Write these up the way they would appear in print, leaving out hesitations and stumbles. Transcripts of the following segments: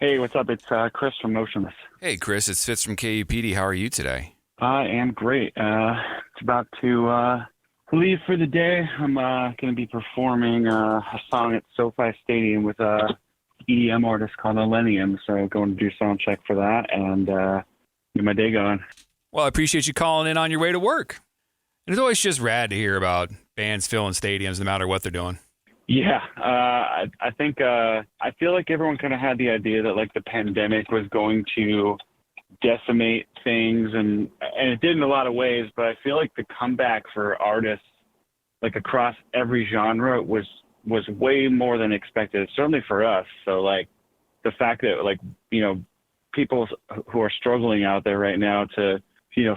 Hey, what's up? It's Chris from Motionless. Hey, Chris, it's Fitz from P.O.D. How are you today? I am great. It's about to leave for the day. I'm going to be performing a song at SoFi Stadium with a EDM artist called Millennium. So going to do sound check for that and get my day going. Well, I appreciate you calling in on your way to work. And it's always just rad to hear about bands filling stadiums no matter what they're doing. Yeah, I think I feel like everyone kind of had the idea that like the pandemic was going to decimate things, and it did in a lot of ways. But I feel like the comeback for artists, like across every genre, was way more than expected. Certainly for us. So like the fact that like people who are struggling out there right now to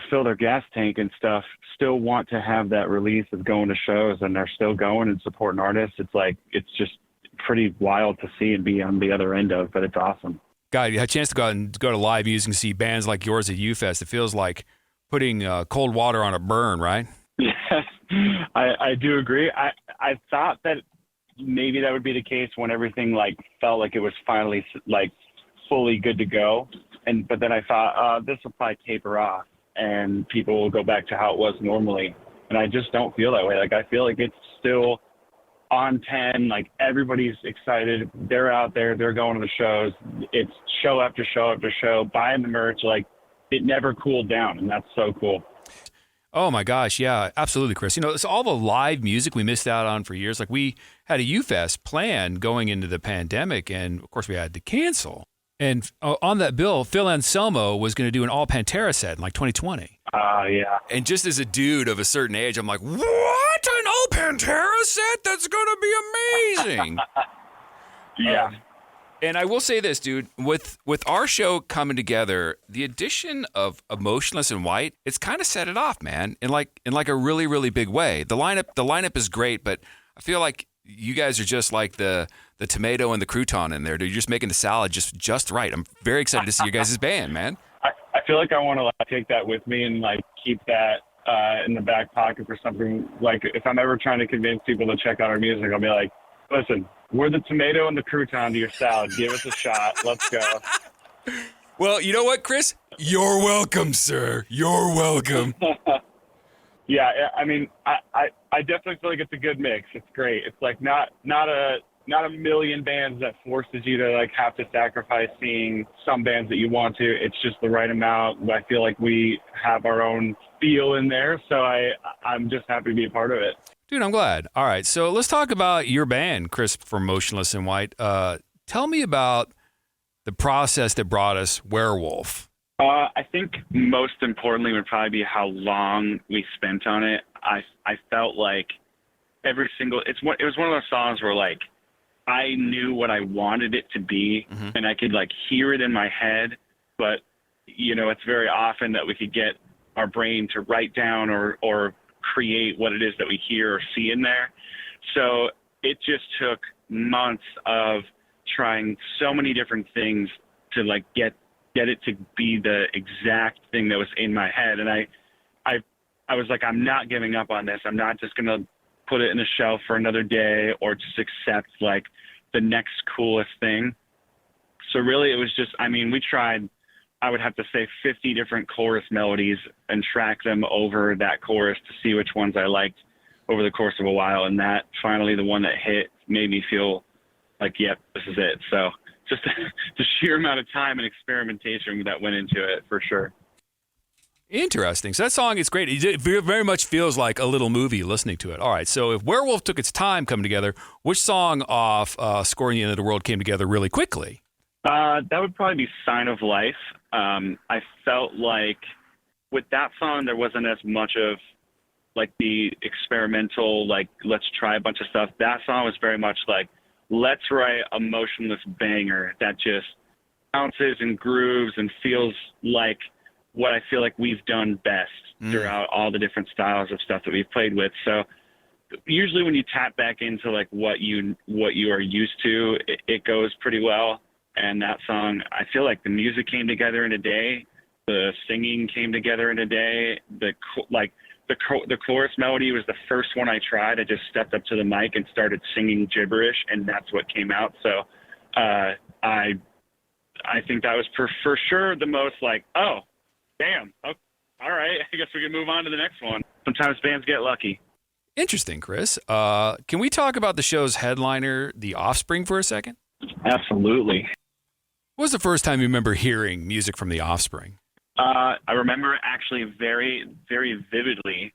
fill their gas tank and stuff still want to have that release of going to shows, and they're still going and supporting artists. It's just pretty wild to see and be on the other end of, but it's awesome. God, you had a chance to go out and go to live music and see bands like yours at UFEST. It feels like putting cold water on a burn, right? Yes, I do agree. I thought that maybe that would be the case when everything like felt like it was finally like fully good to go. But then I thought this will probably taper off and people will go back to how it was normally. And I just don't feel that way. Like, I feel like it's still on 10. Like, everybody's excited. They're out there. They're going to the shows. It's show after show after show, buying the merch. Like, it never cooled down, and that's so cool. Oh, my gosh. Yeah, absolutely, Chris. It's all the live music we missed out on for years. Like, we had a UFEST plan going into the pandemic, and, of course, we had to cancel. And on that bill, Phil Anselmo was going to do an all Pantera set in like 2020. Yeah. And just as a dude of a certain age, I'm like, what? An all Pantera set? That's going to be amazing. Yeah. And I will say this, dude, with our show coming together, the addition of Motionless in White, it's kind of set it off, man, in like a really, really big way. The lineup is great, but I feel like you guys are just like the tomato and the crouton in there. Dude, you're just making the salad just right. I'm very excited to see your guys' band, man. I feel like I want to like take that with me and like keep that in the back pocket for something. Like, if I'm ever trying to convince people to check out our music, I'll be like, listen, we're the tomato and the crouton to your salad. Give us a shot. Let's go. Well, you know what, Chris? You're welcome, sir. You're welcome. Yeah, I mean, I definitely feel like it's a good mix. It's great. It's like not a million bands that forces you to like have to sacrifice seeing some bands that you want to. It's just the right amount. I feel like we have our own feel in there, so I'm just happy to be a part of it. Dude, I'm glad. All right, so let's talk about your band, Chris from Motionless in White. Tell me about the process that brought us Werewolf. I think most importantly would probably be how long we spent on it. I felt like it was one of those songs where like I knew what I wanted it to be, and I could like hear it in my head, but it's very often that we could get our brain to write down or create what it is that we hear or see in there. So it just took months of trying so many different things to like get it to be the exact thing that was in my head. And I was like, I'm not giving up on this. I'm not just going to put it in a shelf for another day or just accept like the next coolest thing. So really it was just, I mean, we tried, I would have to say 50 different chorus melodies and track them over that chorus to see which ones I liked over the course of a while. And that finally, the one that hit made me feel like, yep, this is it. So just the sheer amount of time and experimentation that went into it, for sure. Interesting. So that song is great. It very much feels like a little movie listening to it. All right. So if Werewolf took its time coming together, which song off Scoring the End of the World came together really quickly? That would probably be Sign of Life. I felt like with that song, there wasn't as much of like the experimental, like, let's try a bunch of stuff. That song was very much like, let's write a motionless banger that just bounces and grooves and feels like what I feel like we've done best throughout all the different styles of stuff that we've played with. So usually when you tap back into like what you are used to, it goes pretty well. And that song, I feel like the music came together in a day. The singing came together in a day. The chorus melody was the first one I tried. I just stepped up to the mic and started singing gibberish, and that's what came out. So I think that was for sure the most like, oh, damn, oh, all right, I guess we can move on to the next one. Sometimes bands get lucky. Interesting, Chris. Can we talk about the show's headliner, The Offspring, for a second? Absolutely. What was the first time you remember hearing music from The Offspring? I remember actually very, very vividly.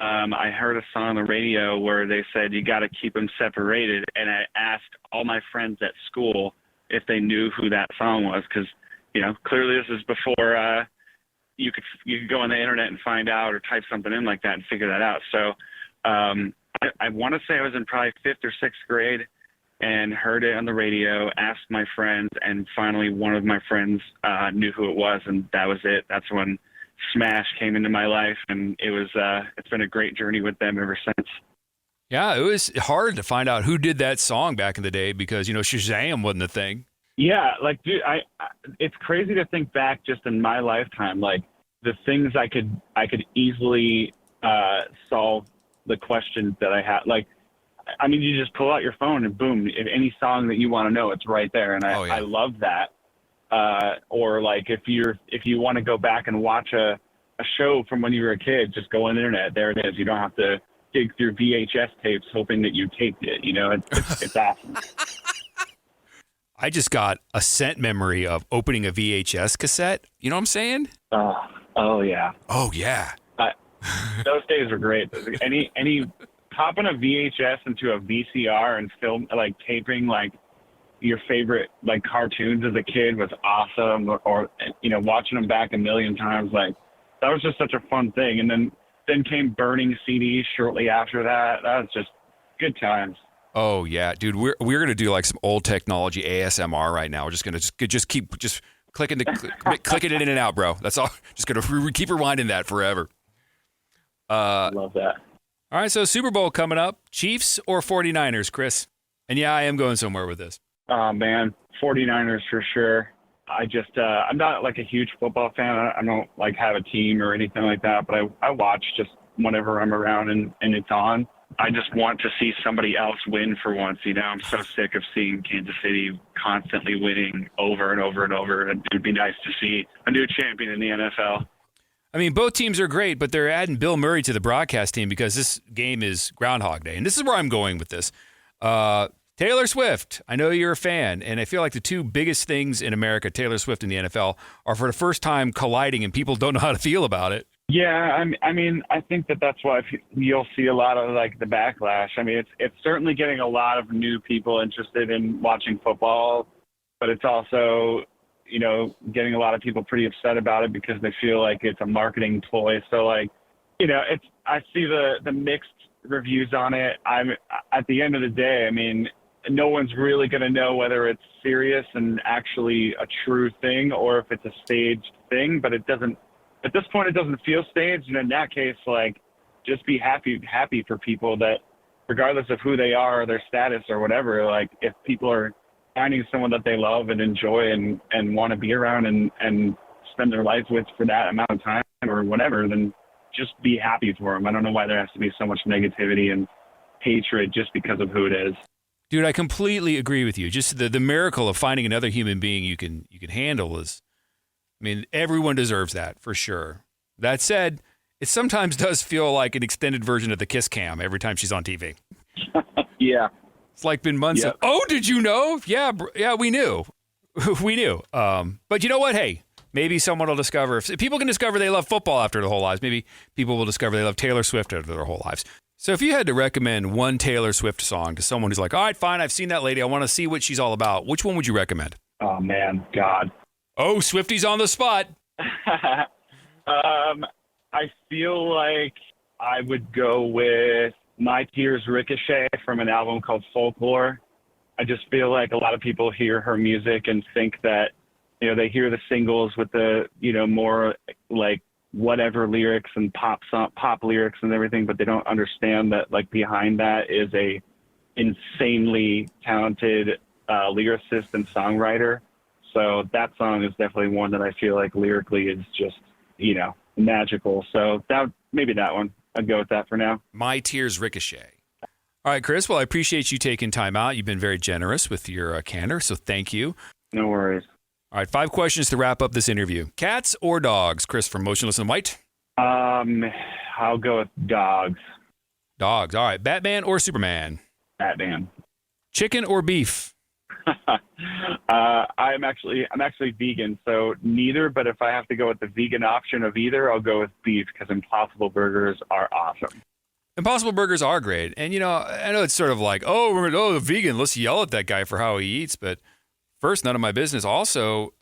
I heard a song on the radio where they said you got to keep them separated, and I asked all my friends at school if they knew who that song was, because clearly this is before you could go on the internet and find out or type something in like that and figure that out. So I want to say I was in probably 5th or 6th grade and heard it on the radio, asked my friends, and finally one of my friends knew who it was, and that was it. That's when Smash came into my life, and it's been a great journey with them ever since. Yeah, it was hard to find out who did that song back in the day because, Shazam wasn't a thing. Yeah, like, dude, it's crazy to think back just in my lifetime, like the things I could easily solve the questions that I had. Like, I mean, you just pull out your phone and boom, if any song that you want to know, it's right there. And I love that. Or like if you want to go back and watch a show from when you were a kid, just go on the internet. There it is. You don't have to dig through VHS tapes hoping that you taped it. It's awesome. I just got a scent memory of opening a VHS cassette. You know what I'm saying? Oh yeah. Oh yeah. Those days were great. Any popping a VHS into a VCR and film, like taping like your favorite like cartoons as a kid was awesome. Or watching them back a million times, like that was just such a fun thing. And then came burning CDs shortly after that. That was just good times. Oh yeah, dude, we're gonna do like some old technology ASMR right now. We're just gonna keep clicking clicking it in and out, bro. That's all. Just gonna keep rewinding that forever. I love that. All right, so Super Bowl coming up. Chiefs or 49ers, Chris? And yeah, I am going somewhere with this. Oh man, 49ers for sure. I'm not like a huge football fan. I don't like have a team or anything like that, but I watch just whenever I'm around and it's on. I just want to see somebody else win for once. I'm so sick of seeing Kansas City constantly winning over and over and over. It'd be nice to see a new champion in the NFL. I mean, both teams are great, but they're adding Bill Murray to the broadcast team because this game is Groundhog Day. And this is where I'm going with this. Taylor Swift, I know you're a fan, and I feel like the two biggest things in America, Taylor Swift and the NFL, are for the first time colliding, and people don't know how to feel about it. Yeah, I mean, I think that's why you'll see a lot of like the backlash. I mean, it's certainly getting a lot of new people interested in watching football, but it's also, getting a lot of people pretty upset about it because they feel like it's a marketing ploy. So like, I see the mixed reviews on it. At the end of the day, I mean, no one's really going to know whether it's serious and actually a true thing or if it's a staged thing, but at this point, it doesn't feel staged. And in that case, like, just be happy for people that regardless of who they are or their status or whatever, like if people are finding someone that they love and enjoy and want to be around and spend their life with for that amount of time or whatever, then just be happy for them. I don't know why there has to be so much negativity and hatred just because of who it is. Dude, I completely agree with you. Just the miracle of finding another human being you can handle is, I mean, everyone deserves that for sure. That said, it sometimes does feel like an extended version of the kiss cam every time she's on TV. Yeah. It's like been months of, oh, did you know? Yeah, we knew. We knew. But you know what? Hey, maybe someone will discover, if people can discover they love football after their whole lives, maybe people will discover they love Taylor Swift after their whole lives. So if you had to recommend one Taylor Swift song to someone who's like, all right, fine, I've seen that lady, I want to see what she's all about, which one would you recommend? Oh, man, God. Oh, Swifty's on the spot. I feel like I would go with My Tears Ricochet from an album called Folklore. I just feel like a lot of people hear her music and think that, they hear the singles with the, more like whatever lyrics and pop lyrics and everything, but they don't understand that like behind that is a insanely talented lyricist and songwriter. So that song is definitely one that I feel like lyrically is just, magical. So maybe that one. I'd go with that for now. My Tears Ricochet. All right, Chris. Well, I appreciate you taking time out. You've been very generous with your candor, so thank you. No worries. All right, 5 questions to wrap up this interview. Cats or dogs? Chris from Motionless in White. I'll go with dogs. Dogs. All right. Batman or Superman? Batman. Chicken or beef? I'm actually vegan, so neither. But if I have to go with the vegan option of either, I'll go with beef because Impossible Burgers are awesome. Impossible Burgers are great. And, you know, I know it's sort of like, oh, vegan, let's yell at that guy for how he eats. But first, none of my business. Also,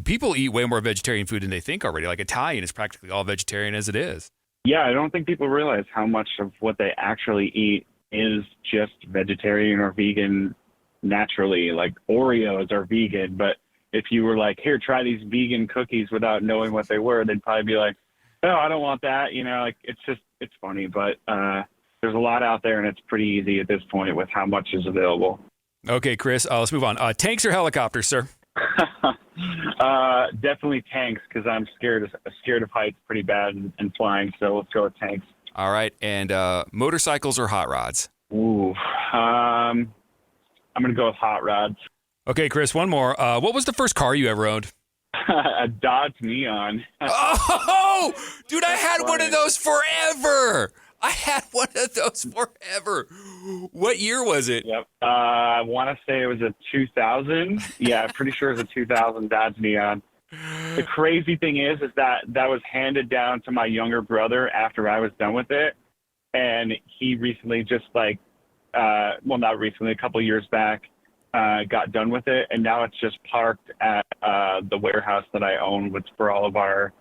people eat way more vegetarian food than they think already. Like Italian is practically all vegetarian as it is. Yeah, I don't think people realize how much of what they actually eat is just vegetarian or vegan naturally. Like Oreos are vegan, but if you were like, here, try these vegan cookies without knowing what they were, they'd probably be like, no, I don't want that. You know, like it's funny, but there's a lot out there and it's pretty easy at this point with how much is available. Okay, Chris, let's move on. Tanks or helicopters, sir? Definitely tanks because I'm scared of heights pretty bad and flying. So let's go with tanks. All right, and motorcycles or hot rods? Ooh, I'm gonna go with hot rods. Okay, Chris, one more. What was the first car you ever owned? A Dodge Neon. Oh, dude, I had one of those forever. What year was it? Yep. I want to say it was a 2000. Yeah, I'm pretty sure it was a 2000 Dodge Neon. The crazy thing is that was handed down to my younger brother after I was done with it. And he recently not recently, a couple years back, got done with it. And now it's just parked at the warehouse that I own for all of our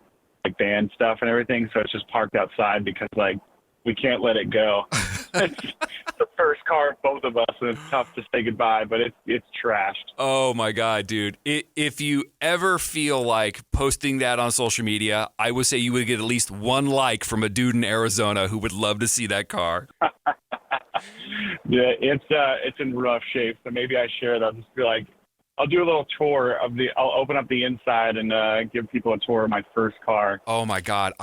like band stuff and everything. So it's just parked outside because we can't let it go. It's the first car of both of us, and it's tough to say goodbye, but it's trashed. Oh, my God, dude. If you ever feel like posting that on social media, I would say you would get at least one like from a dude in Arizona who would love to see that car. Yeah, it's in rough shape, so maybe I share it. I'll just be like, I'll do a little tour I'll open up the inside and give people a tour of my first car. Oh, my God.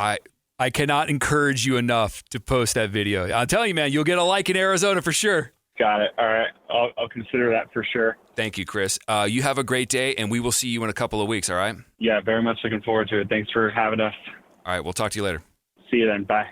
I cannot encourage you enough to post that video. I'll tell you, man, you'll get a like in Arizona for sure. Got it. All right. I'll consider that for sure. Thank you, Chris. You have a great day, and we will see you in a couple of weeks, all right? Yeah, very much looking forward to it. Thanks for having us. All right, we'll talk to you later. See you then. Bye.